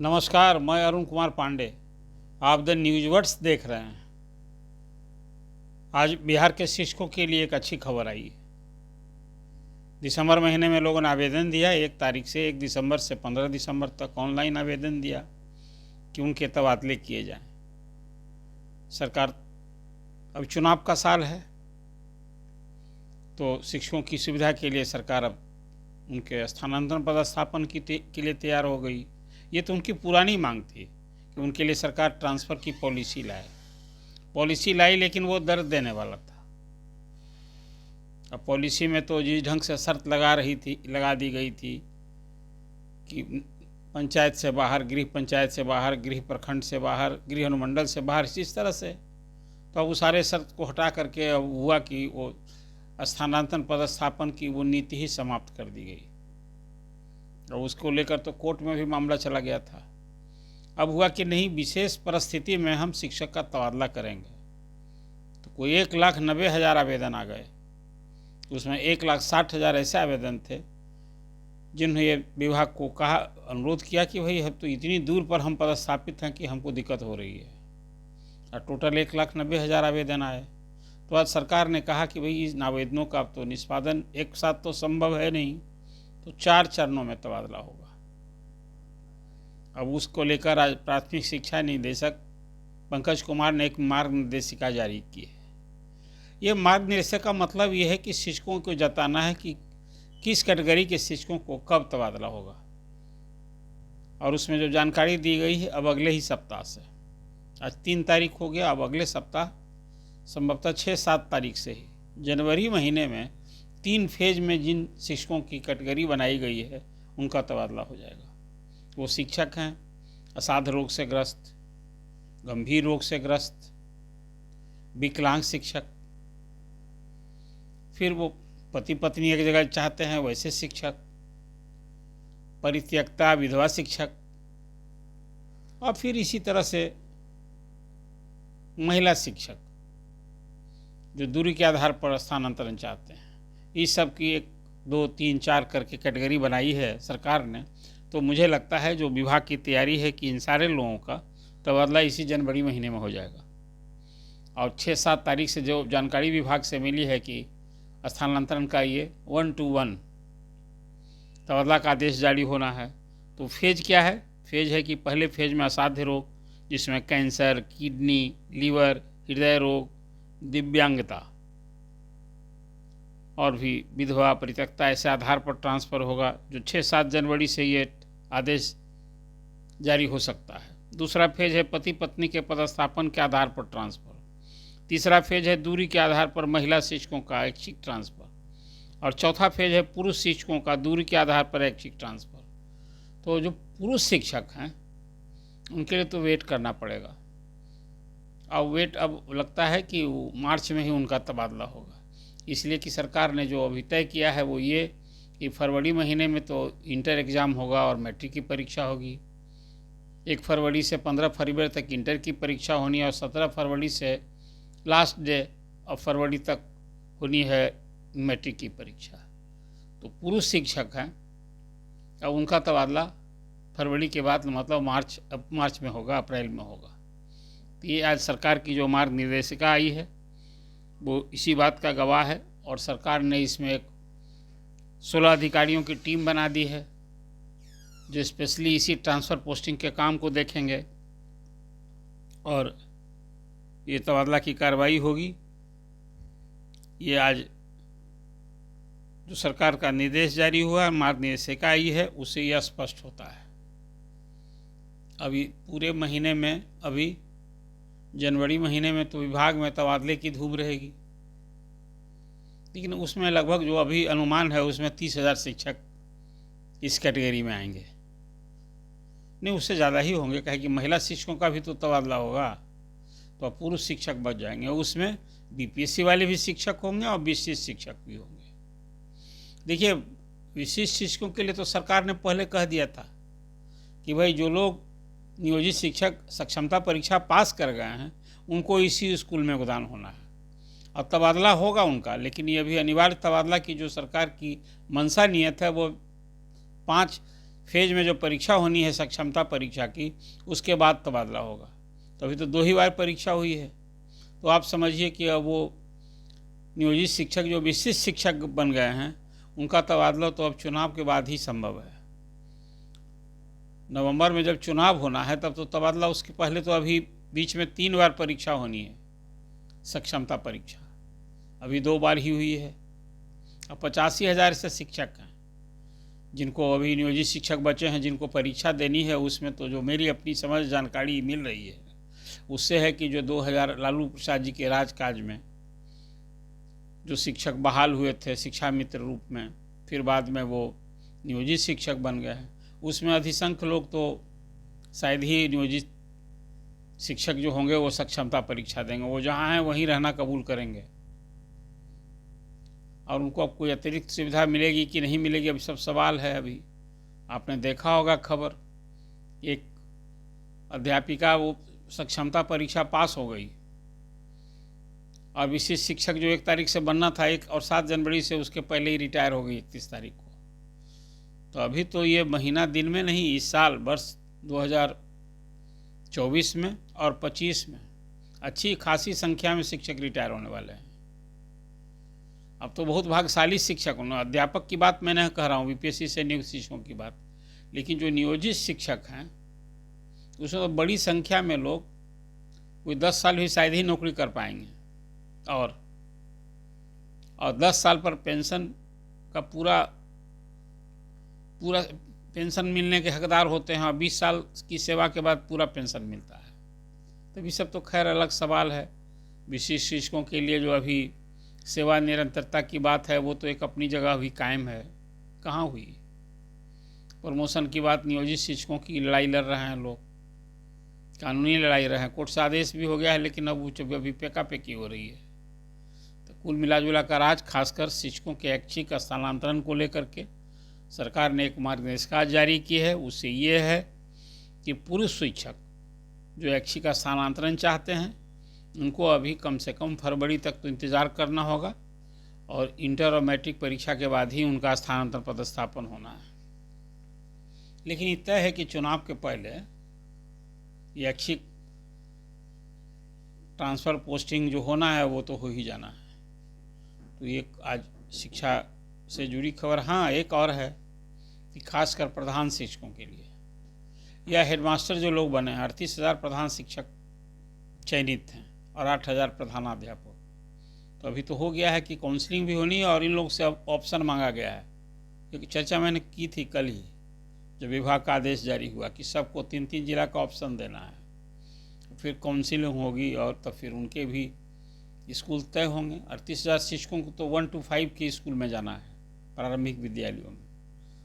नमस्कार, मैं अरुण कुमार पांडे। आप द न्यूज वर्ड्स देख रहे हैं। आज बिहार के शिक्षकों के लिए एक अच्छी खबर आई है। दिसंबर महीने में लोगों ने आवेदन दिया। 1 तारीख से 1 दिसंबर से 15 दिसंबर तक ऑनलाइन आवेदन दिया कि उनके तबादले किए जाएं। सरकार, अब चुनाव का साल है तो शिक्षकों की सुविधा के लिए सरकार अब उनके स्थानांतरण पदस्थापन के लिए तैयार हो गई। ये तो उनकी पुरानी मांग थी कि उनके लिए सरकार ट्रांसफ़र की पॉलिसी लाई, लेकिन वो दर्द देने वाला था। अब पॉलिसी में तो जिस ढंग से शर्त लगा दी गई थी कि पंचायत से बाहर, गृह पंचायत से बाहर, गृह प्रखंड से बाहर, गृह अनुमंडल से बाहर, इस तरह से, तो अब वो सारे शर्त को हटा करके अब हुआ कि वो स्थानांतरण पदस्थापन की वो नीति ही समाप्त कर दी गई। और उसको लेकर तो कोर्ट में भी मामला चला गया था। अब हुआ कि नहीं, विशेष परिस्थिति में हम शिक्षक का तबादला करेंगे। तो कोई 1,90,000 आवेदन आ गए। उसमें 1,60,000 ऐसे आवेदन थे जिन्होंने ये विभाग को कहा, अनुरोध किया कि भाई अब तो इतनी दूर पर हम पदस्थापित हैं कि हमको दिक्कत हो रही है। और टोटल 1,90,000 आवेदन आए। तो आज सरकार ने कहा कि भाई इन आवेदनों का अब तो निष्पादन एक साथ तो संभव है नहीं, तो 4 चरणों में तबादला होगा। अब उसको लेकर आज प्राथमिक शिक्षा निदेशक पंकज कुमार ने एक मार्गनिर्देशिका जारी की है। ये मार्गनिर्देशिका का मतलब ये है कि शिक्षकों को जताना है कि किस कैटेगरी के शिक्षकों को कब तबादला होगा। और उसमें जो जानकारी दी गई है, अब अगले ही सप्ताह से, आज 3 तारीख हो गया, अब अगले सप्ताह संभवतः 6-7 तारीख से ही जनवरी महीने में 3 फेज में जिन शिक्षकों की कैटेगरी बनाई गई है उनका तबादला हो जाएगा। वो शिक्षक हैं असाध्य रोग से ग्रस्त, गंभीर रोग से ग्रस्त, विकलांग शिक्षक, फिर वो पति पत्नी एक जगह चाहते हैं वैसे शिक्षक, परित्यक्ता विधवा शिक्षक, और फिर इसी तरह से महिला शिक्षक जो दूरी के आधार पर स्थानांतरण चाहते हैं। इस सब की 1, 2, 3, 4 करके कैटेगरी बनाई है सरकार ने। तो मुझे लगता है जो विभाग की तैयारी है कि इन सारे लोगों का तबादला इसी जनवरी महीने में हो जाएगा। और 6-7 तारीख से जो जानकारी विभाग से मिली है कि स्थानांतरण का ये 1 to 1 तबादला का आदेश जारी होना है। तो फेज क्या है? फेज है कि पहले फेज में असाध्य रोग, जिसमें कैंसर, किडनी, लीवर, हृदय रोग, दिव्यांगता और भी विधवा, परित्यक्ता, ऐसे आधार पर ट्रांसफ़र होगा, जो 6-7 जनवरी से ये आदेश जारी हो सकता है। दूसरा फेज है पति पत्नी के पदस्थापन के आधार पर ट्रांसफ़र। तीसरा फेज है दूरी के आधार पर महिला शिक्षकों का ऐच्छिक ट्रांसफ़र। और चौथा फेज है पुरुष शिक्षकों का दूरी के आधार पर ऐच्छिक ट्रांसफ़र। तो जो पुरुष शिक्षक हैं उनके लिए तो वेट करना पड़ेगा। अब लगता है कि मार्च में ही उनका तबादला होगा, इसलिए कि सरकार ने जो अभी तय किया है वो ये कि फरवरी महीने में तो इंटर एग्ज़ाम होगा और मैट्रिक की परीक्षा होगी। 1 फरवरी से 15 फरवरी तक इंटर की परीक्षा होनी है और 17 फरवरी से लास्ट डे ऑफ फरवरी तक होनी है मैट्रिक की परीक्षा। तो पुरुष शिक्षक हैं, अब उनका तबादला फरवरी के बाद मतलब मार्च में होगा, अप्रैल में होगा। तो ये आज सरकार की जो मार्ग निर्देशिका आई है वो इसी बात का गवाह है। और सरकार ने इसमें एक 16 अधिकारियों की टीम बना दी है जो स्पेशली इसी ट्रांसफ़र पोस्टिंग के काम को देखेंगे और ये तबादला की कार्रवाई होगी। ये आज जो सरकार का निर्देश जारी हुआ है, मार्ग निर्देशिका आई है, उससे यह स्पष्ट होता है। अभी पूरे महीने में, अभी जनवरी महीने में तो विभाग में तबादले की धूम रहेगी, लेकिन उसमें लगभग जो अभी अनुमान है उसमें 30,000 शिक्षक इस कैटेगरी में आएंगे। नहीं, उससे ज़्यादा ही होंगे, कहे कि महिला शिक्षकों का भी तो तबादला होगा, तो अब पुरुष शिक्षक बच जाएंगे। उसमें बीपीएससी वाले भी शिक्षक होंगे और विशिष्ट शिक्षक भी होंगे। देखिए, विशिष्ट शिक्षकों के लिए तो सरकार ने पहले कह दिया था कि भाई जो लोग नियोजित शिक्षक सक्षमता परीक्षा पास कर गए हैं उनको इसी स्कूल में योगदान होना है और तबादला होगा उनका। लेकिन ये अभी अनिवार्य तबादला की जो सरकार की मंशा नियत है वो 5 फेज में जो परीक्षा होनी है सक्षमता परीक्षा की, उसके बाद तबादला होगा। तो अभी तो 2 ही बार परीक्षा हुई है, तो आप समझिए कि अब वो नियोजित शिक्षक जो विशिष्ट शिक्षक बन गए हैं, उनका तबादला तो अब चुनाव के बाद ही संभव है। नवंबर में जब चुनाव होना है तब तो तबादला उसके पहले तो अभी बीच में 3 बार परीक्षा होनी है, सक्षमता परीक्षा अभी 2 बार ही हुई है। अब 85,000 से शिक्षक हैं जिनको अभी नियोजित शिक्षक बचे हैं, जिनको परीक्षा देनी है। उसमें तो जो मेरी अपनी समझ जानकारी मिल रही है उससे है कि जो 2000 लालू प्रसाद जी के राजकाज में जो शिक्षक बहाल हुए थे शिक्षा मित्र रूप में, फिर बाद में वो नियोजित शिक्षक बन गए हैं, उसमें अधिसंख्य लोग तो शायद ही नियोजित शिक्षक जो होंगे वो सक्षमता परीक्षा देंगे। वो जहाँ हैं वहीं रहना कबूल करेंगे, और उनको अब कोई अतिरिक्त सुविधा मिलेगी कि नहीं मिलेगी अभी सब सवाल है। अभी आपने देखा होगा खबर, एक अध्यापिका वो सक्षमता परीक्षा पास हो गई और विशिष्ट शिक्षक जो 1 तारीख से बनना था 1 और 7 जनवरी से उसके पहले ही रिटायर हो गई 31 तारीख को। तो अभी तो ये महीना दिन में नहीं, इस साल वर्ष 2024 में और 25 में अच्छी खासी संख्या में शिक्षक रिटायर होने वाले हैं। अब तो बहुत भाग्यशाली शिक्षक होना, अध्यापक की बात मैं नहीं कह रहा हूँ, बीपीएससी से नियुक्त शिक्षकों की बात, लेकिन जो नियोजित शिक्षक हैं उसमें तो बड़ी संख्या में लोग कोई 10 साल भी शायद ही नौकरी कर पाएंगे, और 10 साल पर पेंशन का पूरा पेंशन मिलने के हकदार होते हैं, और 20 साल की सेवा के बाद पूरा पेंशन मिलता है। तो ये सब तो खैर अलग सवाल है। विशिष्ट शिक्षकों के लिए जो अभी सेवा निरंतरता की बात है वो तो एक अपनी जगह भी कायम है, कहाँ हुई प्रमोशन की बात। नियोजित शिक्षकों की लड़ाई लड़ रहे हैं लोग, कानूनी लड़ाई रहे हैं, कोर्ट से आदेश भी हो गया है, लेकिन अब अभी पेकी हो रही है। तो कुल मिलाजुला कर आज खासकर शिक्षकों के ऐच्छिक स्थानांतरण को लेकर के सरकार ने एक मार्गदर्शिका जारी की है। उससे ये है कि पुरुष शिक्षक जो ऐच्छिक स्थानांतरण चाहते हैं उनको अभी कम से कम फरवरी तक तो इंतज़ार करना होगा, और इंटर और मैट्रिक परीक्षा के बाद ही उनका स्थानांतरण पदस्थापन होना है। लेकिन ये तय है कि चुनाव के पहले ये ऐच्छिक ट्रांसफ़र पोस्टिंग जो होना है वो तो हो ही जाना है। तो ये आज शिक्षा से जुड़ी खबर। हाँ, एक और है कि खासकर प्रधान शिक्षकों के लिए या हेडमास्टर जो लोग बने हैं, 38,000 प्रधान शिक्षक चयनित हैं और 8,000 प्रधानाध्यापक। तो अभी तो हो गया है कि काउंसलिंग भी होनी है और इन लोगों से अब ऑप्शन मांगा गया है, क्योंकि चर्चा मैंने की थी कल ही जब विभाग का आदेश जारी हुआ कि सबको 3-3 जिला का ऑप्शन देना है। फिर काउंसलिंग होगी और तब फिर उनके भी स्कूल तय होंगे। 38,000 शिक्षकों को तो 1 to 5 के स्कूल में जाना है प्रारंभिक विद्यालयों में,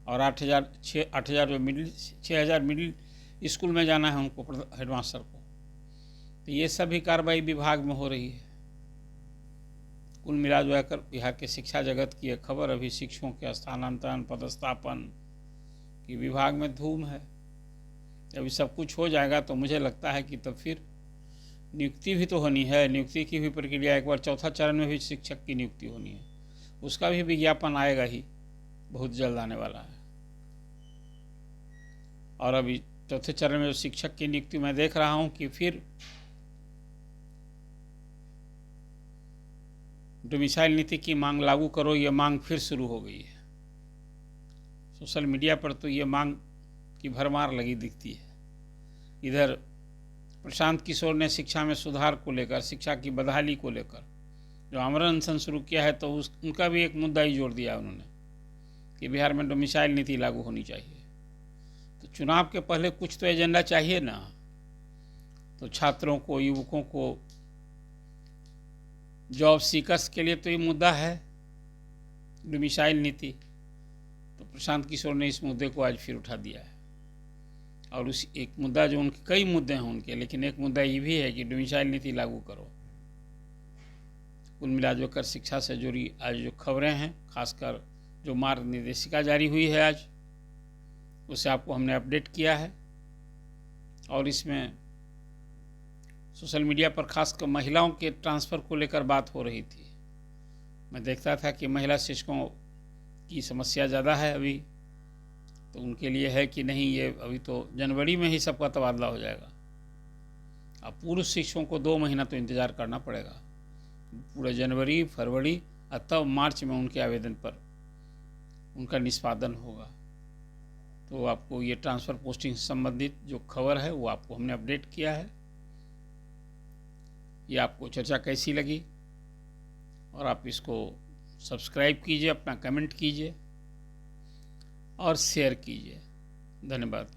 और 8,000 जो 6,000 मिडिल स्कूल में जाना है उनको, हेडमास्टर को। तो ये सभी कार्रवाई विभाग में हो रही है। कुल मिला कर बिहार के शिक्षा जगत की एक खबर, अभी शिक्षकों के स्थानांतरण पदस्थापन की विभाग में धूम है। अभी सब कुछ हो जाएगा तो मुझे लगता है कि तब फिर नियुक्ति भी तो होनी है। नियुक्ति की भी प्रक्रिया एक बार चौथा चरण में भी शिक्षक की नियुक्ति होनी है, उसका भी विज्ञापन आएगा ही, बहुत जल्द आने वाला है। और अभी चौथे चरण में शिक्षक की नियुक्ति मैं देख रहा हूँ कि फिर डोमिसाइल नीति की मांग लागू करो, ये मांग फिर शुरू हो गई है। सोशल मीडिया पर तो ये मांग की भरमार लगी दिखती है। इधर प्रशांत किशोर ने शिक्षा में सुधार को लेकर, शिक्षा की बदहाली को लेकर जो आमरण अनशन शुरू किया है, तो उनका भी एक मुद्दा ही जोड़ दिया उन्होंने कि बिहार में डोमिसाइल नीति लागू होनी चाहिए। तो चुनाव के पहले कुछ तो एजेंडा चाहिए ना। तो छात्रों को, युवकों को, जॉब सीकर्स के लिए तो ये मुद्दा है डोमिसाइल नीति। तो प्रशांत किशोर ने इस मुद्दे को आज फिर उठा दिया है, और उस एक मुद्दा जो उनके कई मुद्दे हैं उनके, लेकिन एक मुद्दा ये भी है कि डोमिसाइल नीति लागू करो। कुल मिलाकर शिक्षा से जुड़ी आज जो खबरें हैं, खासकर जो मार्ग निर्देशिका जारी हुई है आज, उसे आपको हमने अपडेट किया है। और इसमें सोशल मीडिया पर खासकर महिलाओं के ट्रांसफ़र को लेकर बात हो रही थी। मैं देखता था कि महिला शिक्षकों की समस्या ज़्यादा है अभी, तो उनके लिए है कि नहीं, ये अभी तो जनवरी में ही सबका तबादला हो जाएगा। अब पूर्व शिक्षकों को 2 महीना तो इंतज़ार करना पड़ेगा, पूरा जनवरी फरवरी, और तब मार्च में उनके आवेदन पर उनका निष्पादन होगा। तो आपको ये ट्रांसफ़र पोस्टिंग से संबंधित जो खबर है वो आपको हमने अपडेट किया है। ये आपको चर्चा कैसी लगी, और आप इसको सब्सक्राइब कीजिए, अपना कमेंट कीजिए और शेयर कीजिए। धन्यवाद।